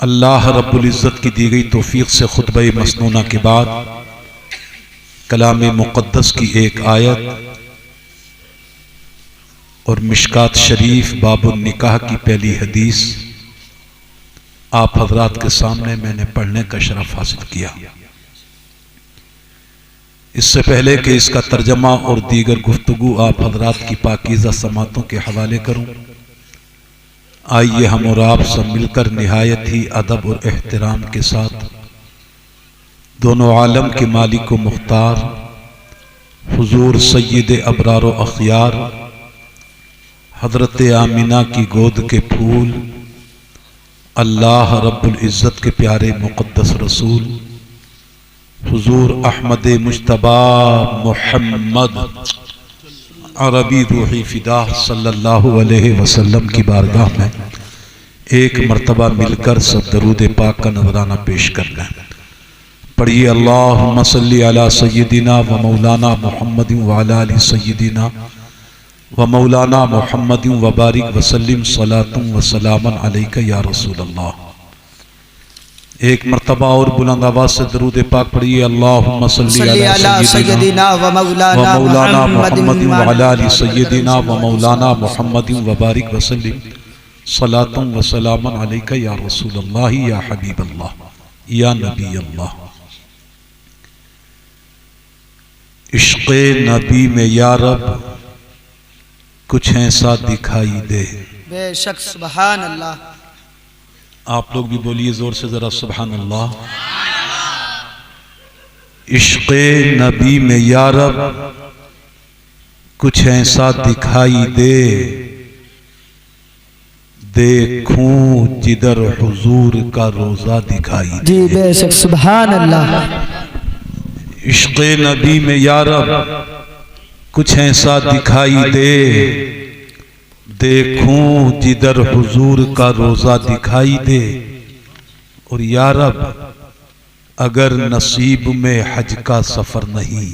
अल्लाह रब्बुल इज़्ज़त की दी गई तौफीक से खुतबा मसनूना के बाद कलाम मुक़द्दस की एक आयत और मिशकात शरीफ बाबुन निकाह की पहली हदीस आप हजरात के सामने मैंने पढ़ने का शरफ हासिल किया। इससे पहले कि इसका तर्जमा और दीगर गुफ्तगू आप हजरात की पाकीज़ा समातों के हवाले करूं, आइए हम और आप सब मिलकर निहायत ही अदब और एहतराम के साथ दोनों आलम के मालिक व मुख्तार हुजूर सय्यद अबरार व अखियार हजरत आमिना की गोद के फूल अल्लाह रब्बुल इज़्ज़त के प्यारे मुक़द्दस रसूल हुजूर अहमद मुज्तबा मुहम्मद अरबी रूही फिदा सल्लल्लाहु अलैहि वसल्लम की बारगाह में एक मर्तबा मिलकर सब दरूद पाक का नजराना पेश कर लें। पढ़िए अल्लाहुम्मा सल्ली अला सय्यदिना व मौलाना मुहम्मद व अला आलि सय्यदिना व मौलाना मुहम्मद व बारिक वसल्लिम सलातुम व सलामन अलैका या रसूल अल्लाह। एक मर्तबा और बुलंद आवाज से दरूद पाक पढ़िए अल्लाहुम्मा सल्ली अला सय्यदिना व मौलाना मुहम्मद व अला आलि सय्यदिना व मौलाना मुहम्मद व बारिक वसल्लिम सलातुम व सलामन अलैका या रसूल अल्लाह या हबीब अल्लाह या नबी अल्लाह। इश्क़े नबी में या रब कुछ ऐसा दिखाई दे। बेशक सुभान अल्लाह। आप लोग भी बोलिए जोर से जरा सुभान अल्लाह। इश्क़े नबी में या रब कुछ ऐसा दिखाई दे, देखूं जिधर हुजूर का रोजा दिखाई दे। जी बेशक सुभान अल्लाह। इश्क़े नबी में या रब कुछ ऐसा दिखाई दे, देखूं जिधर हुजूर का रोजा दिखाई दे। और या रब अगर नसीब में हज का सफर नहीं,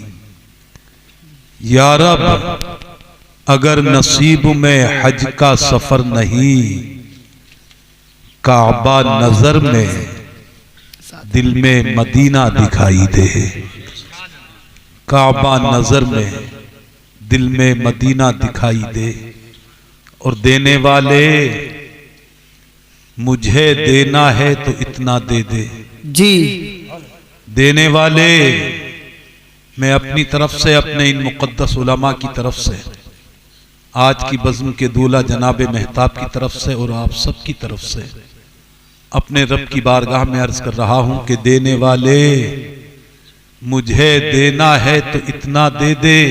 या रब अगर नसीब में हज का सफर नहीं, काबा नजर में दिल में मदीना दिखाई दे। काबा नजर में दिल में मदीना दिखाई दे। और देने वाले मुझे देना है तो इतना दे दे। जी देने वाले मैं अपनी तरफ से, अपने इन मुक़द्दस उलमा की तरफ से, आज की बज़्म के दूल्हा जनाब महताब की तरफ से और आप सब की तरफ से अपने रब की बारगाह में अर्ज कर रहा हूं कि देने वाले मुझे देना है तो इतना दे दे,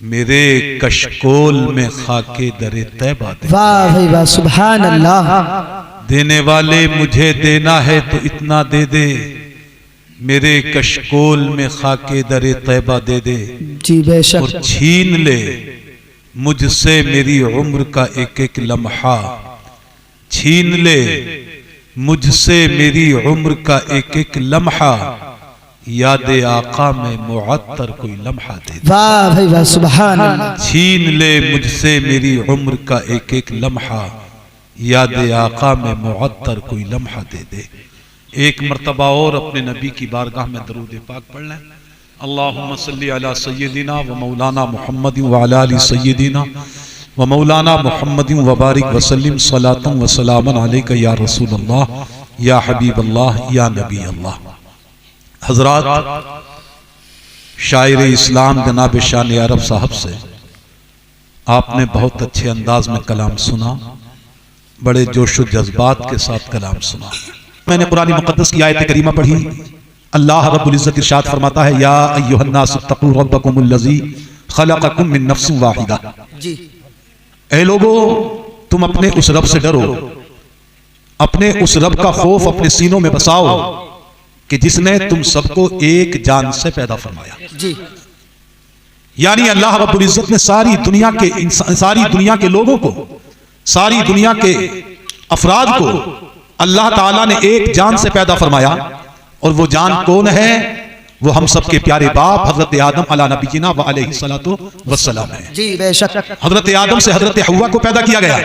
मेरे कशकोल में खाके दरे तैबा दे। वाह भाई वाह सुभान अल्लाह। देने वाले मुझे देना है तो इतना दे दे, मेरे कशकोल में खाके दरे तैबा दे दे। जी बेशक। और छीन ले मुझसे मेरी उम्र का एक एक लम्हा, छीन ले मुझसे मेरी उम्र का एक एक लम्हा, याद आका में मुअत्तर कोई लम्हा दे दे। वाह भाई वाह सुभान अल्लाह। छीन ले मुझसे मेरी उम्र का एक एक लम्हा, याद आका में मुअत्तर कोई लम्हा दे दे। एक मर्तबा और अपने नबी की बारगाह में दरूद पाक पढ़ लें। अल्लाहुम्मा सल्ली अला सय्यदिना व मौलाना मुहम्मद व अला आलि सय्यदिना व मौलाना मुहम्मद व बारिक वसल्लिम सलातुम व सलामन अलैका या रसूल अल्लाह या हबीब अल्लाह या नबी अल्लाह। हजरात, शायर इस्लाम जनाब शान अरब साहब से आपने बहुत अच्छे अंदाज में कलाम सुना, बड़े जोश व जज्बात के साथ कलाम सुना। मैंने कुरान मुक़द्दस की आयत करीमा पढ़ी। अल्लाह रब्बुल इज़्ज़त इरशाद फरमाता है, या अय्युहन्नास इत्तक़ू रब्बकुमुल्लज़ी खलक़कुम मिन नफ्सिन वाहिदा। जी ऐ लोगो, तुम अपने उस रब से डरो, अपने उस रब का खौफ अपने सीनों में बसाओ कि जिसने तुम सबको एक जान से पैदा फरमाया। जी यानी अल्लाह रब्बुल इज़्ज़त ने सारी दुनिया के लोगों को, सारी दुनिया के अफराद को अल्लाह ताला ने एक जान से पैदा फरमाया। और वो जान कौन है? वो हम सबके प्यारे बाप हजरत आदम अला नबीना व अलैहिस्सलातु वस्सलाम है। जी बेशक। हजरत आदम से हजरत हव्वा को पैदा किया गया,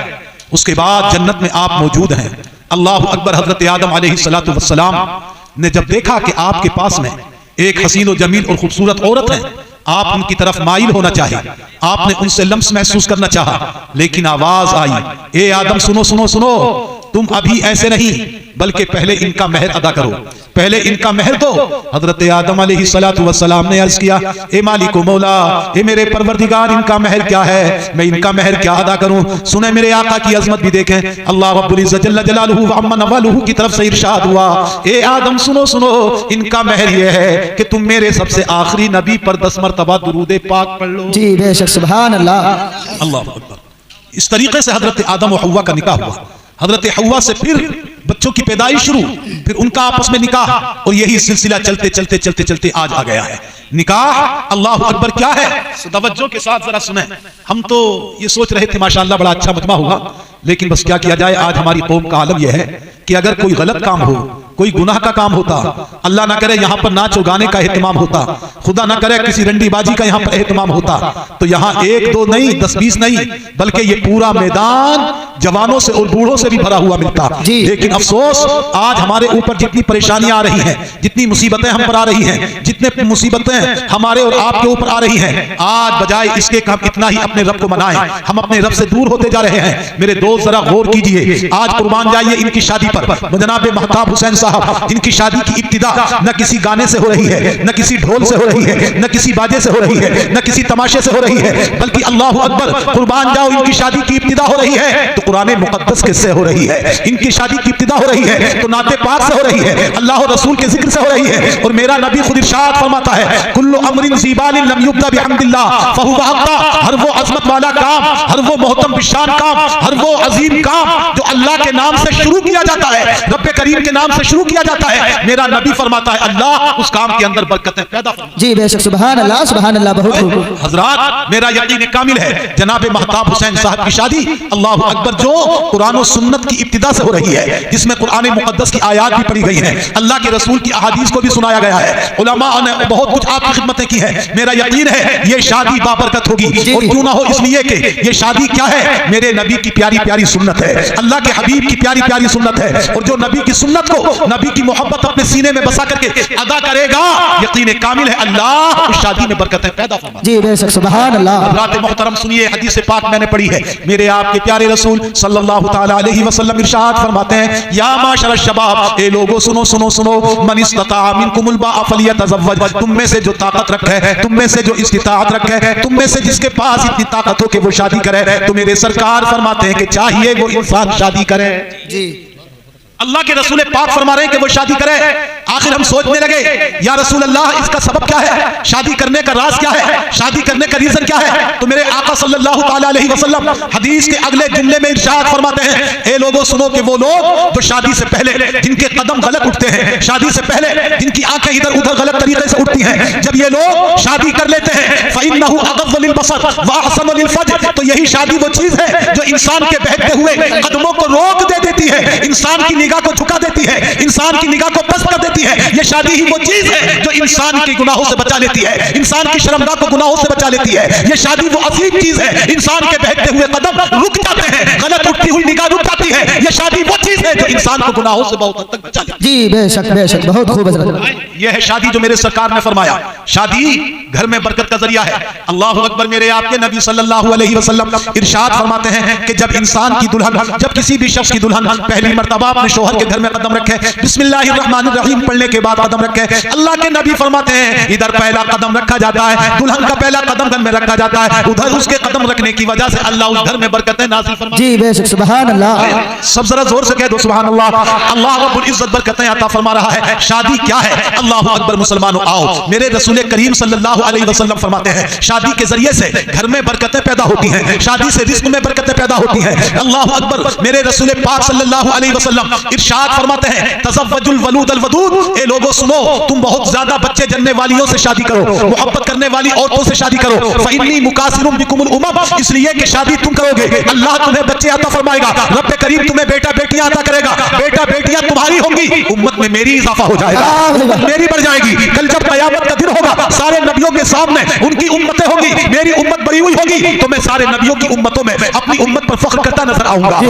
उसके बाद जन्नत में आप मौजूद हैं। अल्लाह अकबर। हजरत आदम अलैहिस्सलातु वस्सलाम ने जब देखा कि आपके पास में एक हसीन और जमील और खूबसूरत औरत है, आप उनकी तरफ माइल होना चाहे, आपने उनसे लम्स महसूस करना चाहा, लेकिन आवाज आई, ए आदम सुनो सुनो सुनो, तुम अभी ऐसे नहीं, बल्कि पहले इनका महर अदा करो, पहले इनका महर दो। हजरत आदम अलैहिस्सलातु वस्सलाम ने अर्ज किया, ए मालिक व मौला, ए मेरे परवरदिगार, इनका महर क्या है, मैं इनका महर क्या अदा करूं। सुने मेरे आका की अजमत भी देखें। अल्लाह रब्बुल इज्जत जल्ल जलालुहु व अम्मा नवालुहु की तरफ से इरशाद हुआ, ए आदम सुनो सुनो, इनका महर यह है कि तुम मेरे सबसे आखिरी नबी पर 10 मरतबा दुरूद पाक पढ़ लो। जी बेशक, सुभान अल्लाह। अल्लाह अकबर। इस तरीके से हजरत आदम और हव्वा का निकाह हुआ। हजरत हव्वा से फिर बच्चों की पैदाइश शुरू, फिर उनका आपस में निकाह, और यही सिलसिला चलते चलते चलते चलते आज आ गया है निकाह। अल्लाह अकबर क्या है, तवज्जो के साथ जरा सुने। हम तो ये सोच रहे थे माशाअल्लाह बड़ा अच्छा मजमा हुआ, लेकिन बस क्या किया जाए, आज हमारी कौम का आलम यह है कि अगर कोई गलत काम हो, कोई गुनाह का काम होता, अल्लाह ना करे यहाँ पर नाच और गाने का एहतमाम होता, खुदा ना करे किसी रंडीबाजी का यहाँ पर एहतमाम होता, तो यहाँ 1 2 नहीं 10 20 नहीं, बल्कि ये पूरा मैदान जवानों से और बूढ़ों से भी भरा हुआ मिलता। लेकिन अफसोस, आज हमारे ऊपर जितनी परेशानियां आ रही हैं, जितनी मुसीबतें हम पर आ रही हैं, जितने मुसीबतें हमारे और आपके ऊपर आ रही हैं, आज बजाय इसके कि हम इतना ही अपने रब को मनाएं, हम अपने रब से दूर होते जा रहे हैं। मेरे दोस्त जरा गौर कीजिए, आज कुर्बान जाइए इनकी शादी पर, जनाब महताब हुसैन साहब, इनकी शादी की इब्तिदा न किसी गाने से हो रही है, न किसी ढोल से हो रही है, न किसी बाजे से हो रही है, न किसी तमाशे से हो रही है, बल्कि अल्लाह अकबर कुर्बान जाओ, इनकी शादी की इब्तिदा हो रही है तो कुरान मुकद्दस किससे हो रही है, इनकी शादी की इब्तिदा हो रही है तो नाते पाक से हो रही है, अल्लाह और रसूल के जिक्र से हो रही है। और मेरा नबी खुद इरशाद फरमाता है, कुल्लु अमरिन ज़ीबालिन लम युब्दा बिहम्दिल्लाह फहुवा हक़्क़ा, हर वो अज़मत वाला काम, हर वो मोहतम बिशान काम, हर वो अजीम काम जो अल्लाह के नाम से शुरू किया जाता है, रब्बे करीम के नाम से शुरू किया जाता है, मेरा नबी फरमाता है अल्लाह उस काम के अंदर बरकतें पैदा फरमाता है। जी बेशक, सुभान अल्लाह सुभान अल्लाह। बहुत खूब हजरात, मेरा यकीन कामिल है जनाब महताब हुसैन साहब की शादी अल्लाह अकबर जो कुरान और सुन्नत की इब्तिदा से हो रही है, जिसमें कुरान मुकद्दस की आयात भी पढ़ी गई हैं, अल्लाह के रसूल की अहादीस को भी सुनाया गया है, उलमा ने बहुत कुछ आपकी खिदमतें की है। मेरा यकीन है ये शादी बाबरकत होगी, और क्यों ना हो इसलिए कि ये शादी क्या है, मेरे नबी की प्यारी प्यारी सुन्नत है, अल्लाह के हबीब की प्यारी प्यारी सुन्नत है, और जो नबी की सुन्नत को, नबी की मोहब्बत अपने सीने में बसा करके अदा करेगा, यकीन कामिल है अल्लाह उस शादी में बरकतें पैदा फरमाएगा। जी बेशक, सुभान अल्लाह। हज़रात मोहतरम सुनिए, हदीस पाक मैंने पढ़ी है, मेरे आपके प्यारे रसूल सल्लल्लाहु तआला अलैहि वसल्लम इरशाद फरमाते हैं, या माशर शबाब, ए लोगों सुनो सुनो सुनो, मन इस्तता मिनकुमुल बाअ फलियतज़व्वज, तुम में से जो ताकत रखे है, तुम में से जो इस्तिताअत रखे है, तुम में से जिसके पास इतनी ताकत हो कि वो शादी करे, तो मेरे सरकार फरमाते हैं कि चाहिए वो इंसान शादी करे। जी अल्लाह के रसूल पाक फरमा रहे हैं कि वो शादी करे। आखिर हम सोचने लगे, या रसूल अल्लाह इसका सबब क्या है, शादी करने का राज क्या है, शादी करने का रीजन क्या है, तो मेरे आका सल्लल्लाहु तआला अलैहि वसल्लम हदीस के अगले जुमले में इरशाद फरमाते हैं, ए लोगों सुनो कि वो लोग जो शादी से पहले जिनके कदम गलत उठते हैं, शादी से पहले जिनकी आंखें इधर उधर गलत तरीके से उठती हैं, जब ये लोग शादी कर लेते हैं, फइन्नहु अग़ज़्ज़ु लिलबसर व अहसनु लिलफज्र, तो यही शादी वो चीज है जो इंसान के बहते हुए कदमों को रोक दे देती है, इंसान की निगाह को झुका देती है, इंसान की निगाह को पस्त कर देती है। ये शादी ही वो चीज है जो इंसान के गुनाहों से बचा लेती है, इंसान की शर्मगाह को गुनाहों से बचा लेती है। ये शादी वो अजीम चीज है, इंसान के बहते हुए कदम रुक जाते हैं, गलत उठती हुई निगाह रुक जाती है। ये शादी वो चीज है जो इंसान को गुनाहों से बहुत हद तक बचा लेती है। जी बेशक बेशक, बहुत खूब हज़रत। यह है शादी जो मेरे सरकार ने फरमाया, शादी घर में बरकत का जरिया है। अल्लाह अकबर, मेरे आपके नबी सल्लल्लाहु अलैहि वसल्लम इरशाद फरमाते हैं कि जब इंसान की दुल्हन, जब किसी भी शख्स की दुल्हन पहली मर्तबा अपने शौहर के घर में कदम रखे, बिस्मिल्लाहिर्रहमानिर्रहीम पढ़ने के बाद कदम रखे, अल्लाह के नबी फरमाते हैं इधर पहला कदम रखा जाता है, दुल्हन का पहला कदम घर में रखा जाता है, उधर उसके कदम रखने की वजह से अल्लाह उस घर में बरकतें नाज़िल फरमाता है। जी बेशक, सुभान अल्लाह। सब जरा जोर से कह दो सुभान अल्लाह। अल्लाह रब्बुल इज्जत बरकतें अता फरमा रहा है। शादी क्या है? अल्लाह अकबर। मुसलमानों आओ, मेरे रसूल करीम सल्लल्लाहु अलैहि वसल्लम फरमाते हैं शादी के जरिए से घर में बरकतें पैदा होती हैं, शादी से रिज़्क़ में बरकतें पैदा होती हैं। अल्लाह अकबर। मेरे रसूल पाक सल्लल्लाहु अलैहि वसल्लम इरशाद फरमाते हैं तज़व्वजुल वलूदल वदूद, ए लोगों सुनो, तुम बहुत ज्यादा बच्चे जन्ने वालियों से शादी करो, मोहब्बत करने वाली औरतों से शादी करो। फ़इन्नी मुकासिरुम बिकुमुल उमम, इसलिए कि शादी तुम करोगे, अल्लाह तुम्हें बच्चे अता फरमाएगा, रब्बे करीम तुम्हें बेटा बेटियां अता करेगा, बेटा बेटियां तुम्हारी होंगी, उम्मत में मेरी इजाफा हो जाएगा, उम्मत मेरी बढ़ जाएगी। कल जब क़यामत का दिन होगा, सारे नबियों नबियों के सामने उनकी उम्मतें होगी, मेरी उम्मत बड़ी हुई होगी, तो मैं सारे नबियों की उम्मतों में अपनी उम्मत पर फख्र करता नजर आऊंगा।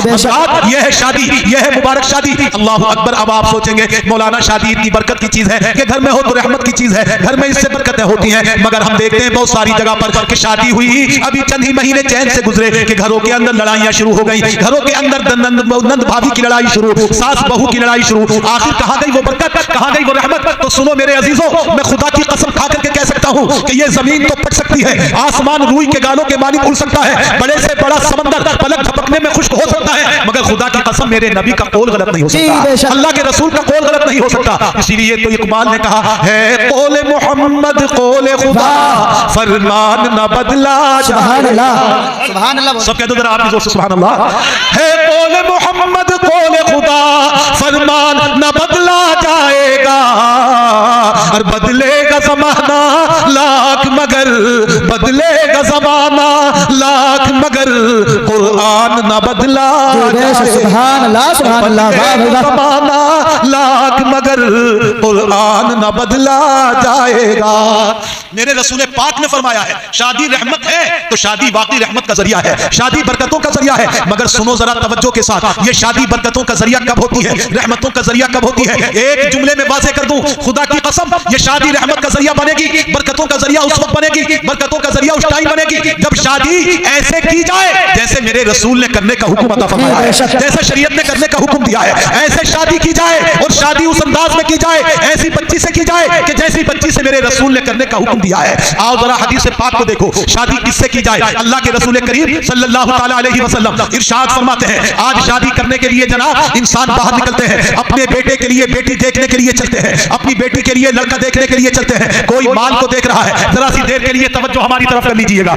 यह है शादी, यह है मुबारक शादी। अल्लाह अकबर। अब आप सोचेंगे मौलाना शादी इतनी बरकत की चीज है कि घर में हो तो रहमत की चीज है, घर में इससे बरकतें होती हैं, मगर हम देखते हैं बहुत सारी जगह पर कि शादी हुई अभी चंद ही महीने चैन से गुजरे कि घरों के अंदर लड़ाइयां शुरू हो गई, घरों के अंदर नंद भाभी की लड़ाई शुरू, सास बहू की लड़ाई शुरू। आखिर कहां गई वो बरकत, कहां गई वो रहमत? तो सुनो मेरे अजीजों, मैं खुदा की कसम खा करके कह सकता हूं कि ये जमीन तो फट सकती है, आसमान रूई के गालों के मालिक उड़ सकता है, बड़े से बड़ा समंदर पलक झपकने में खुश्क हो सकता है, मगर खुदा की कसम मेरे नबी का कौल गलत नहीं हो सकता, अल्लाह के रसूल का कौल गलत नहीं हो सकता। इसीलिए तो इकबाल ने कहा है कौले मोहम्मद कौले खुदा फरमान न बदला। सुभान अल्लाह, सुभान अल्लाह। सब कह दो जरा आपकी जोर से सुभान अल्लाह। है कौले मोहम्मद कौले खुदा फरमान न बदला जाएगा, और बदलेगा जमाना लाख मगर, बदलेगा जमाना लाख मगर कुरान न बदला जाएगा। सुभान अल्लाह, सुभान अल्लाह। जमाना लाख मगर कुरान न बदला जाएगा। मेरे रसूल पाक ने फरमाया है शादी रहमत है, तो शादी वाकई रहमत का जरिया है, शादी बरकतों का जरिया है। मगर सुनो जरा तवज्जो के साथ, ये शादी बरकतों का जरिया कब होती है, रहमतों का जरिया कब होती है? एक जुमले में वाज़ेह कर दूं, खुदा की कसम, ये शादी रहमत का जरिया बनेगी, बरकतों का जरिया उस वक्त बनेगी, बरकतों का जरिया उस टाइम बनेगी जब शादी ऐसे की जाए जैसे मेरे रसूल ने करने का हुक्म अता फरमाया है, जैसे शरीयत ने करने का हुक्म दिया है, ऐसे शादी की जाए, और शादी उस अंदाज में की जाए, ऐसी बच्ची से की जाए कि जैसी बच्ची से मेरे रसूल ने करने का हुक्म दिया है। आओ जरा हदीस पाक को देखो, शादी किससे की जाए? अल्लाह के रसूल करीम सल्लल्लाहु ताला अलैहि वसल्लम इरशाद फरमाते हैं, आज शादी करने के लिए जनाब इंसान बाहर निकलते हैं, अपने बेटे के लिए बेटी देखने के लिए चलते हैं, अपनी बेटी के लिए लड़का देखने के लिए चलते हैं। कोई माल को देख रहा है, जरा सी देर के लिए तवज्जो हमारी तरफ कर लीजिएगा।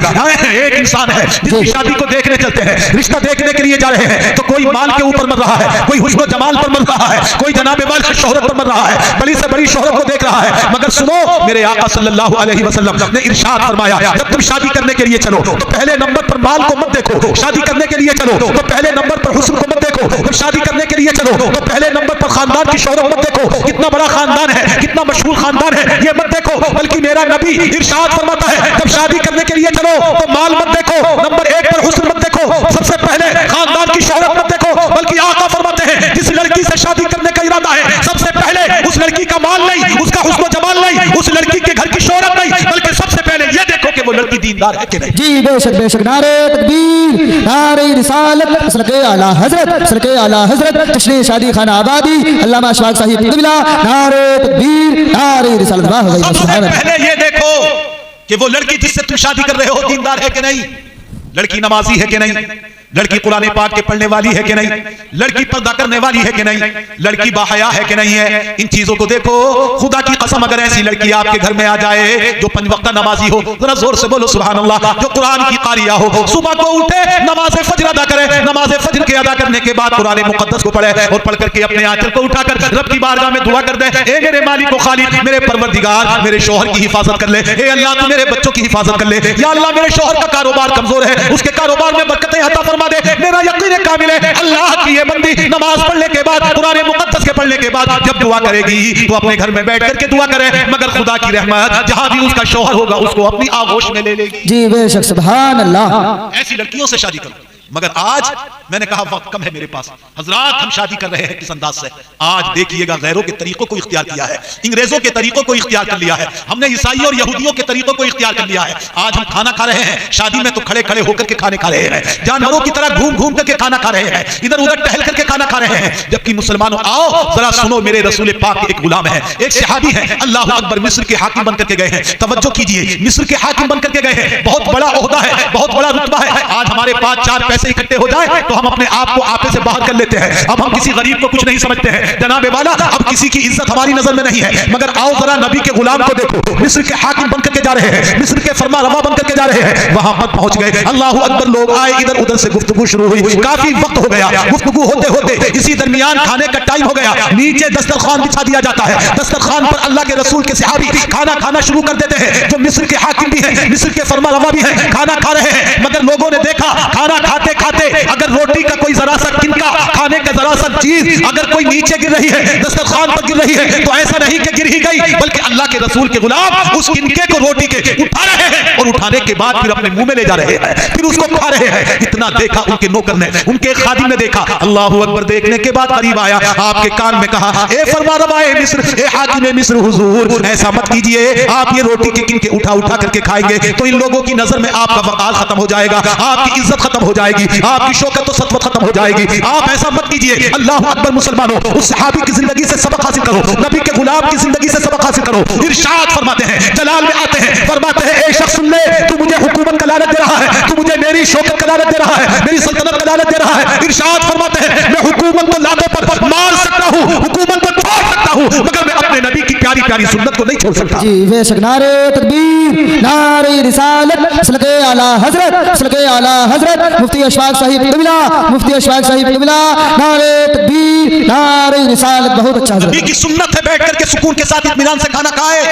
एक इंसान है जिसकी शादी को देखने चलते हैं, रिश्ता देखने के लिए जा रहे हैं, तो कोई माल के ऊपर मर रहा है, कोई हुस्न जमाल पर मर रहा है, कोई जनाबे वाल की शोहरत पर मर रहा है, बड़ी से बड़ी शोहरत को देख रहा है। मगर सुनो, मेरे आका सल्लल्लाहु अलैहि वसल्लम ने इरशाद फरमाया, जब तुम शादी करने के लिए चलो तो पहले नंबर पर माल को मत देखो, शादी करने के लिए चलो तो पहले नंबर पर हुस्न को मत देखो, जब शादी करने के लिए चलो तो पहले नंबर पर खानदान की शोहरत मत देखो, कितना बड़ा खानदान है, कितना मशहूर खानदान है, ये मत देखो, बल्कि मेरा नबी इरशाद फरमाता है, जब शादी करने के लिए चलो तो माल मत देखो, नंबर एक पर हुस्न मत देखो, सबसे पहले खानदान की शोहरत मत देखो, बल्कि आका फरमाते हैं जिस लड़की से शादी करने का इरादा है, सबसे पहले उस लड़की का माल नहीं, उसका हुस्न जमाल नहीं, उस लड़की के घर की शोहरत नहीं, बल्कि सबसे पहले ये देखो कि वो लड़की दीनदार है कि नहीं। जी बेशक बेशक। नारे तकबीर, नारे रिसालत, सदके आला हजरत, सदके आला हजरत, तशरीह शादी खाना आबादी, अल्लामा अशफाक साहिब क़िबला। नारे तकबीर, नारे रिसालत। वाह वाह। सबसे पहले ये देखो कि वो लड़की जिससे तुम शादी कर रहे हो दीनदार है कि नहीं, लड़की नमाजी है कि नहीं, लड़की कुरान पाक के पढ़ने वाली है कि नहीं, लड़की पर्दा करने वाली है कि नहीं, लड़की बाहया है कि नहीं है। इन चीजों को देखो। खुदा की कसम, अगर ऐसी लड़की आपके घर में आ जाए जो 5 वक्त नमाजी हो, जरा जोर से बोलो सुभान अल्लाह, जो कुरान की कारिया हो, सुबह को उठे नमाज फज्र अदा करे, नमाज फज्र के अदा करने के बाद कुरान मुकद्दस को पढ़े और पढ़ करके अपने आंचल को उठाकर रब की बारगाह में दुआ कर दे, ए मेरे मालिक व खालिक, मेरे परवरदिगार, मेरे शौहर की हिफाजत कर ले, ए अल्लाह तू मेरे बच्चों की हिफाजत कर ले, या अल्लाह मेरे शौहर का कारोबार कमजोर है, उसके कारोबार में बरकतें अता फरमा दे, मेरा यकीन कामिल है अल्लाह की ये बंदी नमाज पढ़ने के बाद, कुरान मुकद्दस के पढ़ने के बाद जब दुआ करेगी तो अपने घर में बैठ करके दुआ करे, मगर खुदा की रहमत जहां भी उसका शौहर होगा उसको अपनी आगोश में ले लेगी। जी बेशक, सुभान अल्लाह। ऐसी लड़कियों से शादी करो। मगर आज मैंने कहा वक्त कम है मेरे पास, हजरात हम शादी कर रहे हैं किस अंदाज से। आज देखिएगा गैरों के तरीकों को इख्तियार किया है, अंग्रेजों के तरीकों को इख्तियार कर लिया है, हमने ईसाई और यहूदियों के तरीकों को इख्तियार कर लिया है। आज हम खाना खा रहे हैं शादी में तो खड़े खड़े होकर के खाने खा रहे हैं, जानवरों की तरह घूम घूम करके खाना खा रहे हैं, इधर उधर टहल करके खाना खा रहे हैं। जबकि मुसलमानों आओ जरा सुनो, मेरे रसूल पाक एक गुलाम है, एक सहाबी है, अल्लाह अकबर, मिस्र के हाकिम बन करके गए हैं। तवज्जो कीजिए, मिस्र के हाकिम बन करके गए हैं, बहुत बड़ा ओहदा है, बहुत बड़ा रुतबा है। आज हमारे पास 4 पैसे इकट्ठे हो जाए तो हम अपने आप को आपे से बाहर कर लेते हैं, अब हम किसी गरीब को कुछ नहीं समझते हैं जनाबे वाला, अब किसी की इज्जत हमारी नजर में नहीं है। मगर आओ जरा नबी के गुलाम को देखो, मिस्र के हाकिम बन करके जा रहे हैं, मिस्र के फरमा रवा बन करके जा रहे हैं, वहां पर पहुंच गए, अल्लाह अकबर, लोग आए, इधर उधर से गुफ्तगू शुरू हुई, काफी वक्त हो गया, गुफ्तगू होते होते इसी दरमियान खाने का टाइम हो गया, नीचे दस्तरखान बिछा दिया जाता है, दस्तरखान पर अल्लाह के रसूल के सहाबी खाना खाना शुरू कर देते हैं, जो मिस्र के हाकिम भी हैं, मिस्र के फरमा रवा भी हैं, खाना खा रहे हैं। मगर लोगों ने देखा खाना खाते खाते खाते अगर रोटी का कोई जरा सा किनका, खाने का जरा सा चीज अगर कोई नीचे गिर रही है, दस्तरखान पर गिर रही है, तो ऐसा नहीं कि गिर ही गई, बल्कि अल्लाह के रसूल के गुलाम उस किनके को रोटी के उठा रहे हैं और उठाने के बाद फिर अपने मुंह में ले जा रहे हैं, फिर उसको खा रहे हैं। इतना देखा उनके नौकर ने, उनके खादिम ने देखा। अल्लाह अकबर देखने के बाद करीब आया, आपके कान में कहा, ए फरमारवाए मिस्र, ए हाकिम मिस्र हुजूर, ऐसा मत कीजिए। आप ये रोटी के किनके उठा उठा करके खाएंगे तो इन लोगों की नजर में आपका वक़ार खत्म हो जाएगा, आपकी इज्जत खत्म हो जाएगी, आपकी शौकत और सतवत खत्म हो जाएगी। आप ऐसा मत कीजिए। अल्लाह अकबर। मुसलमानों, उस सहाबी की जिंदगी से सबक हासिल करो, नबी के गुलाम की जिंदगी से सबक हासिल करो। इरशाद फरमाते हैं, जलाल में आते हैं, फरमाते हैं, ए शख्स सुन ले, तू मुझे हुकूमत का लालच दे रहा है, तू मुझे मेरी शौकत का लालच दे रहा है, मेरी सल्तनत का लालच दे रहा है। इरशाद फरमाते हैं, मैं हुकूमत को लातों पर मार सकता हूँ, हुकूमत को छोड़ सकता हूँ, मगर मैं अपने नबी की प्यारी प्यारी सुन्नत को नहीं छोड़ सकता। जी बेशक। नारे तकबीर, नारे रिसालत, सल्लल्लाहु आला हजरत, सल्लल्लाहु आला हजरत मुफ्ती अशफाक साहिब क़िबला, मुफ्ती अशफाक साहिब क़िबला। नारे तकबीर, नारे रिसालत। बहुत अच्छा हजरत। नबी की सुन्नत है बैठ करके सुकून के साथ इत्मीनान से खाना खाए।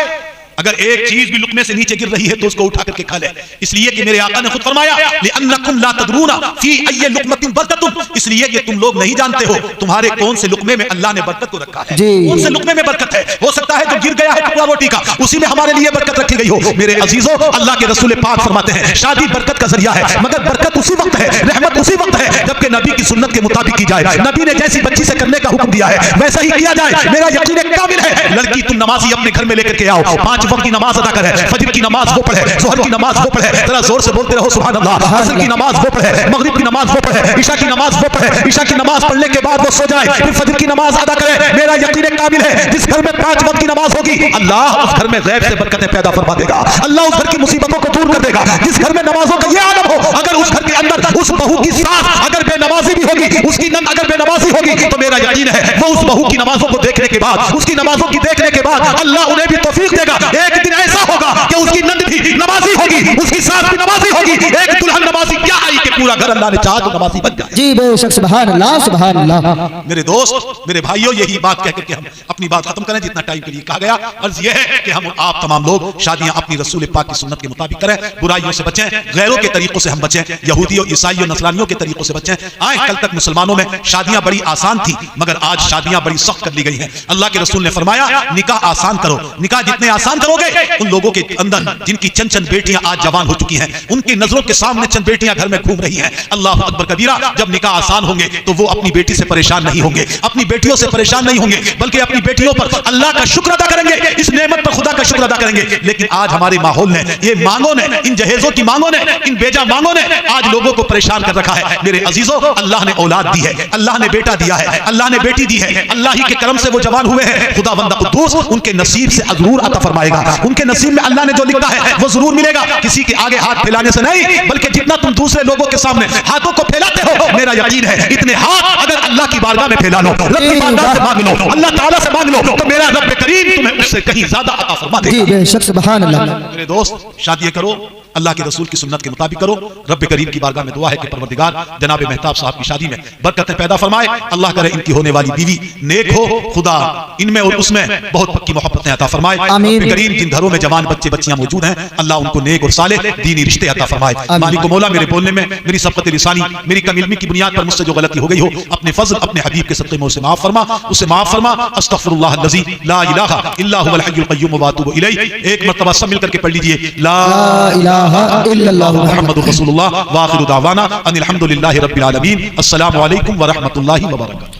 अगर एक चीज भी लुकमे से नीचे गिर रही है तो उसको उठा करके खा ले, इसलिए कि मेरे आका ने खुद फरमाया, लिअन्नकुम ला तदरूना फी अय्य लुकमतिन बरकतुन, इसलिए कि तुम लोग नहीं जानते हो तुम्हारे कौन से लुकमे में अल्लाह ने बरकत को रखा है, कौन से लुकमे में बरकत है। हो सकता है जो गिर गया है टुकड़ा रोटी का, उसी में हमारे लिए बरकत रखी गई हो। मेरे अजीजों, अल्लाह के रसूल पाक फरमाते हैं, शादी बरकत का जरिया है, मगर बरकत उसी वक्त है, रहमत उसी वक्त है जबकि नबी की सुन्नत के मुताबिक की जाए। नबी ने जैसी बच्ची से करने का हुक्म दिया है वैसा ही किया जाए। मेरा यकीन कामिल है, लड़की तुम नमाजी अपने घर में लेकर के आओ, 5 वक्त की नमाज अदा करे, फजर की नमाज वो पढ़े, जोहर की नमाज वो पढ़े, जरा जोर से बोलते रहो सुभान अल्लाह, असर की नमाज वो पढ़े, मगरिब की नमाज वो पढ़े, ईशा की नमाज वो पढ़े, ईशा की नमाज पढ़ने के बाद वो सो जाए, फिर फजर की नमाज अदा करे। मेरा यकीन कामिल है, जिस घर में 5 वक्त की नमाज होगी, अल्लाह उस घर में गैब से बरकतें पैदा फरमा देगा, अल्लाह उस घर की मुसीबतों को दूर कर देगा। जिस घर में नमाजों का ये आदम हो, अगर उस घर के अंदर उस बहू की सास अगर बेनमाजी भी होगी, उसकी नंद अगर बेनमाजी होगी, तो मेरा यकीन है वो उस बहू की नमाजों को देखने के बाद, उसकी नमाजों की देखने के बाद अल्लाह उन्हें भी तौफीक देगा। एक दिन ऐसा होगा कि उसकी नंद भी नमाजी होगी, उसकी सास भी नमाजी होगी, एक दुल्हन नमाजी क्या आई कि पूरा घर अल्लाह ने चाहा तो नमाजी बन जाए। जी बेशक। सुभान अल्लाह, सुभान अल्लाह। मेरे दोस्त, मेरे भाइयों, यही बात कहकर के हम अपनी बात खत्म करें, जितना टाइम के लिए कहा गया। अर्ज यह है कि हम आप तमाम लोग शादियां अपनी रसूल पाक की सुन्नत के मुताबिक करें, बुराइयों से बचें, गैरों के तरीकों से हम बचें, यहूदियों, ईसाइयों, नसरानियों के तरीकों से बचें। आए कल तक मुसलमानों में शादियां बड़ी आसान थी, मगर आज शादियां बड़ी सख्त कर ली गई हैं। अल्लाह के रसूल ने फरमाया, निकाह आसान करो। निकाह जितने आसान करोगे, उन लोगों के अंदर जिनकी चंद चंद बेटियां आज जवान हो चुकी हैं, उनकी नजरों के सामने चंद बेटियां घर में घूम रही हैं। अल्लाह अकबर कबीरा। जब निकाह आसान होंगे तो वो अपनी बेटी से परेशान नहीं होंगे, अपनी बेटियों से परेशान नहीं होंगे, बल्कि अपनी बेटियों पर अल्लाह का शुक्र अदा करेंगे, इस नेमत पर खुदा का शुक्र अदा करेंगे। लेकिन आज हमारे माहौल ने, ये मांगों ने, इन जहेजों की मांगों ने, इन बेजा मांगों ने आज लोगों को परेशान कर रखा है। मेरे अजीजों, अल्लाह ने औलाद दी है, अल्लाह ने बेटा दिया है, अल्लाह ने बेटी दी है, अल्लाह ही के करम से वो जवान हुए हैं। खुदावंद कुद्दूस उनके नसीब से जरूर अता फरमाएगा, उनके नसीब में अल्लाह ने जो लिखा है वो जरूर मिलेगा। किसी के आगे हाथ फैलाने से नहीं, बल्कि जितना तुम दूसरे लोगों के सामने हाथों को फैलाते हो, मेरा यकीन है इतने हाथ अगर अल्लाह की बारगाह में फैला लो, रब की बारगाह से मांग लो, अल्लाह ताला से मांग लो, तो मेरा रब करीम तुम्हें उससे कहीं ज्यादा अता फरमा देगा। जी बेशक। सुभान अल्लाह। मेरे दोस्त, शादियां करो, अल्लाह के रसूल की सुन्नत के मुताबिक करो। रब करीम की बारगाह में दुआ है कि परवरदिगार जनाब मेहताब साहब की शादी में बरकतें पैदा फरमाए। अल्लाह करे इनकी होने वाली बीवी नेक हो, खुदा इनमें और उसमें बहुत पक्की मोहब्बतें अता फरमाए। रब करीम जिन घरों में जवान बच्चे बच्चियां मौजूद हैं, अल्लाह उनको नेक और साले दीनी रिश्ते अता फरमाए। मालिक मौला, मेरे बोलने में, मेरी सबकत लिसानी, मेरी कम इल्मी की बुनियाद पर मुझसे जो गलती हो गई हो, अपने फजल, अपने हबीब के सदक़े में उसे माफ फरमा, उसे माफ फरमा। अस्तगफिरुल्लाह अल्लज़ी ला इलाहा इल्ला हुवल हय्युल क़य्यूम व अतूबु इलैहि। एक मर्तबा सब मिलकर के पढ़ लीजिए, ला इलाहा इल्लल्लाह मुहम्मदुर रसूलुल्लाह व आखिरु दावाना अनिल हम्दुलिल्लाहि रब्बिल आलमीन। अस्सलामु अलैकुम व रहमतुल्लाहि व बरकातुहू।